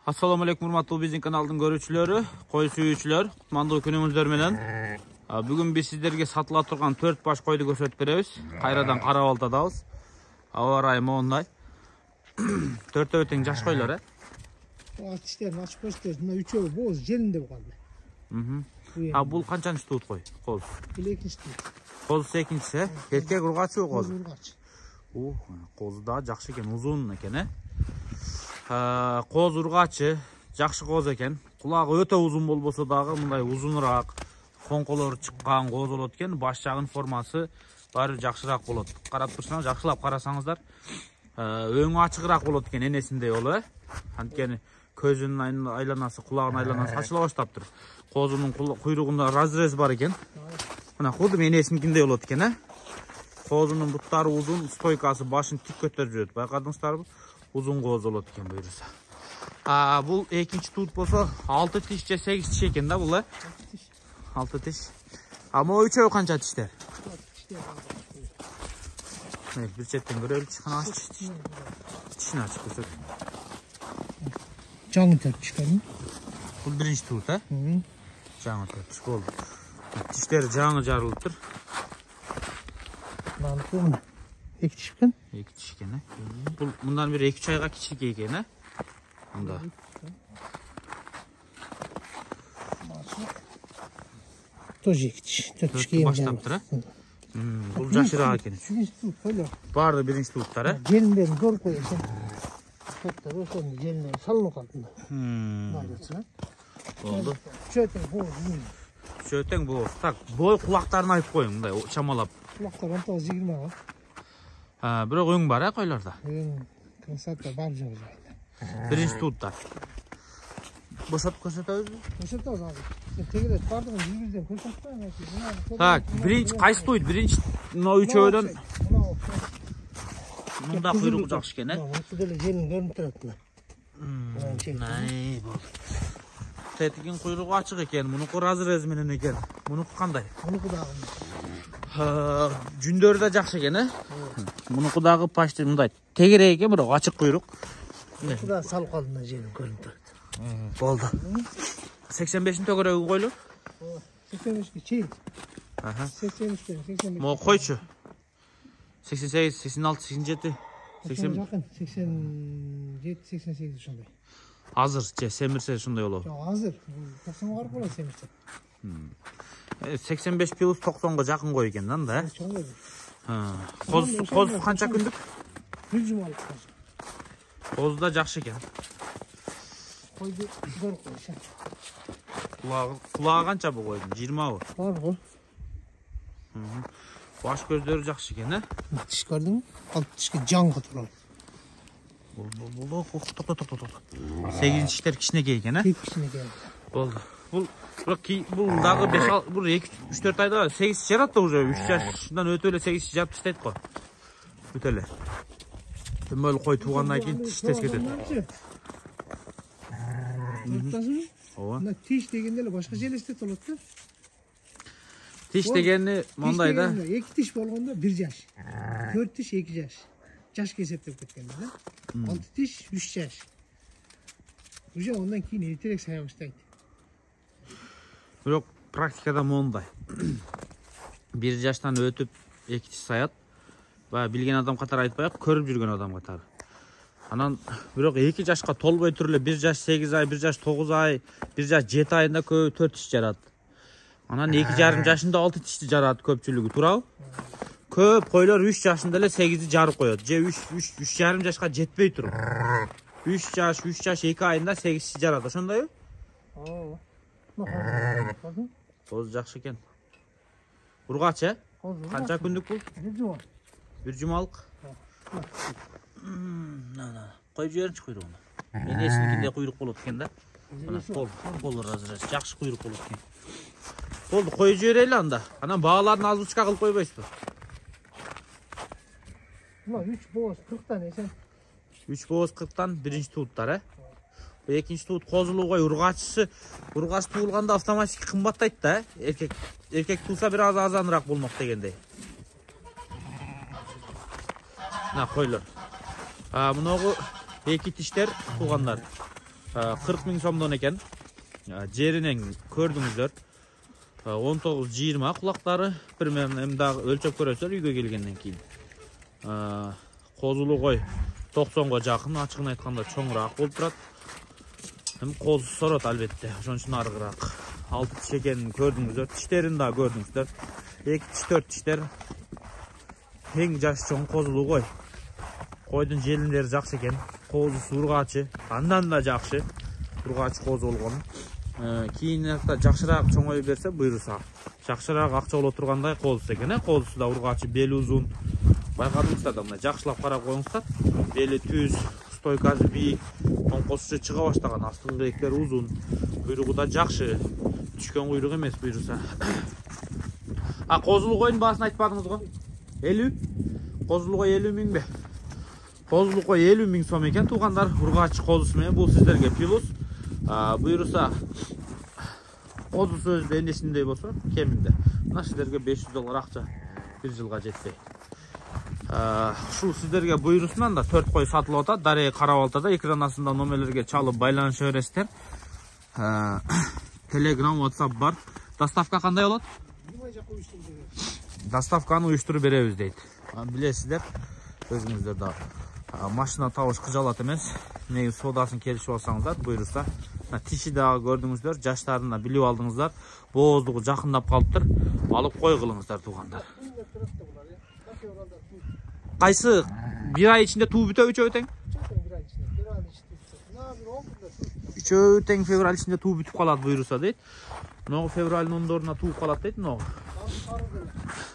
Assalamu alaikum urmatlı bizning kanalдың көрүүчүлөрү, кой сүйүүчүлөр, кутмандуу күнүңүздөр менен. Бүгүн биз сиздерге сатыла турган 4 баш койду көрсөтүп беребиз. Кайрадан кара балтадабыз. Аба ырайы моундай. 4 тең жаш койлор, Артиштерин ачып көрсөтөбүз. Мына үчөө боз жеринде калды. Бул канчанчы туут кой? Коз. Бул экинчи туут. Коз экинчиси, эркек ургачы коз. Ургач. Коз да жакшы экен, узун экен, Коз ургачы, жакшы коз экен. Кулагы өтө узун болбосо дагы мындай узунураак, коңколору чыккан коз болот экен. Баш жагын формасы баары жакшыраак болот. Карап турсаңыз, жакшылап карасаңыздар, өңү ачыгыраак болот экен энесиндей боло, Анткени көзүнүн айланасы, кулагынын айланасы ачыла баштаптыр. Козунун куйругунда разрез бар экен. Мына кудум энесиникиндей болот экен, Козунун буттары узун, стойкасы башын тик көтөрүп жүрөт. Байкадыңыздарбы? Узун коз болот экен буюрса. Бул экинчи туут болсо 6 тиш же 8 тиш экен да бул, 6 тиш. Могу үчөө канча тиштер? Бир четтен көрөлүчү, кана аччы. Тишин ачып көрсөт. Жаңы төртүшкөн. Бул биринчи туут, Жаңы төртүш болду. Тиштери жаңы жарылыптыр. Мына эки тишкен. Эки тиш экен, Бул мындан бир 2-3 айга кичике экен, Мында. Тоже эки тиш. Төртүшкө баштаптыр, Бул жашыраак экен. Баары биринчи тууттар, Жеринден көрүп коесуң. Тоттор ошонун жерине салынып калды. Болду. Чөтөң боз. Чөтөң боз. Так, бой кулактарын айтып коюң, мындай чамалап. Кулактар 19-20 га. Бирок өң бар, койлордо. Красота бар жок жайда. Биринчи тууттар. Бошотуп көрсөтөбүзбү? Көрсөтөбүз азыр. Тегерет бардыгын жүргүздөн көрсөтпөйм. Так, биринчи кайсы туут? Биринчи мына үчөөдөн. Мында куйругу жакшы экен, Мынысы деле жерин көрүнүп турат мына. Болду. Тетигин куйругу ачык экен, мунуку разрез менен экен. Мунуку кандай? Мунуку дагы. Жүндөрү да жакшы экен, Мунуку дагы почти мындай тегерек экен, бирок ачык куйрук. Мунуку да салып калды мына жерин көрүнүп турат. Болду. 85-ин төгөрөгү койлу? 85-ке чейин. 83-ке, 85. Могу койчу. 88, 86, 87, 80. Жакын 87, 88 ошондой. Азыр же семирсе ушундай болобу? Жок, азыр 90 барып болот семирсе. 85 плюс 90-га жакын кой экен да. Чоң өлү. Коз канча күндүк? Бир жумалык коз. Коз да жакшы экен. Койду көрүп коюш. Кулагы канча бул койдун? 20бы? Бар го. Баш көздөрү жакшы экен, Тиш көрдүңбү? Ал тишке жаңга турат. Бул 8 тиштер кичинекей экен, Кичинекей. Болду. Бул дагы 2-3-4 айда 8 тиш жарат да уже 3 жашынан өтө эле 8 тиш жарып таштайт го. Өтө эле. Төмөл кой туугандан кийин тиш тез кетет. Ооба. Мына тиш дегенде эле башка желестет болот да. Тиш дегени мондай да. 2 тиш болгондо 1 жаш. 4 тиш 2 жаш. Жаш кесептеп кеткенде да. 6 тиш 3 жаш. Уже ondan кийин эртерээк сая баштайт. Бирок практикада мондай. 1 жаштан өтүп 2 тиш саят. Баягы билген адам катары айтпайык, көрүп жүргөн адам катары. Анан бирок 2 жашка толбой туруп эле 1 жаш 8 ай, 1 жаш 9 ай, 1 жаш 7 айында көбү 4 тиш жарат. Анан 2,5 жашында 6 тишти жарат көпчүлүгү, туурабы? Көп койлор 3 жашында эле 8-ди жарып коет. Же 3,5 жашка жетпей туруп. 3 жаш 2 айында 8 тиш жарат, ошондойбу? Ооба. Коз жакшы экен. Ургач, Канча күндүк бул? 1 жума. 1 жумалык. Коюп жиберинчи куйругуна. Энесиникинде куйрук болот экен да. Болду разрез. Жакшы куйрук болот экен. Болду, коюп жиберели анда. Анан бааларын озвучка кылып койбойсузбу? Мына 3 боз 40тан эсен. 3 боз 40тан биринчи тууттар, Бул экинчи туут козулуу кой ургач туулганда автоматически кымбаттайт да, Эркек туулса бир аз азаныраак болмок дегендей. Мына койлор. Мынагы эки тиштер туугандар. 40 000 сомдон экен. Жеринен көрдүңүздөр. 19-20 кулактары. Бир эми дагы өлчөп көрөсүздөр үйгө келгенден кийин. Козулу кой 90-га жакын, ачыгын айтканда чоңураак болуп турат. Эми козу сорот албетте, ошон үчүн арыгыраак. 6 тиш экенин көрдүңүздөр, тиштерин да көрдүңүздөр. 2 тиш, 4 тиштер. Эң жаш чоң козулу кой. Койдун желиндери жакшы экен. Козусу ургачы, андан да жакшы. Ургачы козу болгон. Кийинирээк жакшыраак чоңой берсе, буйруса жакшыраак акча боло тургандай козусу экен. Козусу да ургачы, бели узун. Байкадыңыздар да мына жакшылап карап коюңуздар. Бели түз, стойкасы бийик, тоңкосучу чыга баштаган, астыңкы ээктери узун, куйругу да жакшы. Түшкөн куйрук эмес буйруса. Козулу койдун баасын айтпадыңыз го? 50? Козулу кой 50 000 бе? Козулу кой 50 000 сом экен туугандар. Ургачы козусу менен бул сиздерге плюс. Буйруса козусу өзү эндесиндей болсо кеминде. Мына сиздерге $500 акча бир жылга жетпей. Ушул сиздерге буйрусунан да 4 кой сатылып атат. Дарыя Карабалтада экран астында номерлерге чалып байланыша бересиздер. Telegram, WhatsApp бар. Доставка кандай болот? Доставканы уюштуруп беребиз дейт. Билесиздер, өзүңүздөр да машина табыш кыжалат эмес. Неги соодасын келишип алсаңыздар, буйруса. Тиши дагы көрдүңүздөр, жаштарын да билип алдыңыздар. Бооздугу жакындап калыптыр. Алып койгулуңуздар туугандар. Кайсы bir ай ичинде туу бүтөбү, үчөө тең? Үчөө тең февраль ичинде туу бүтүп калат буйруса дейт. Могу февралдын 10-доруна тууп калат дейт могу.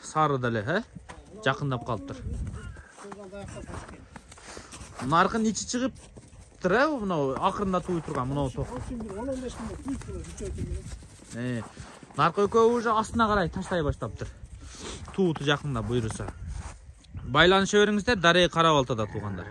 Сары деле, жакындап калыптыр. Наркын ичи чыгып тур, мына акырында тууй турган, мына ток. 10-15 күндө тууй турат, наркы экөө уже астына карай таштай баштаптыр. Тууту жакында буйруса. Байланыша бериңиздер, Дарыя Карабалтада туугандар.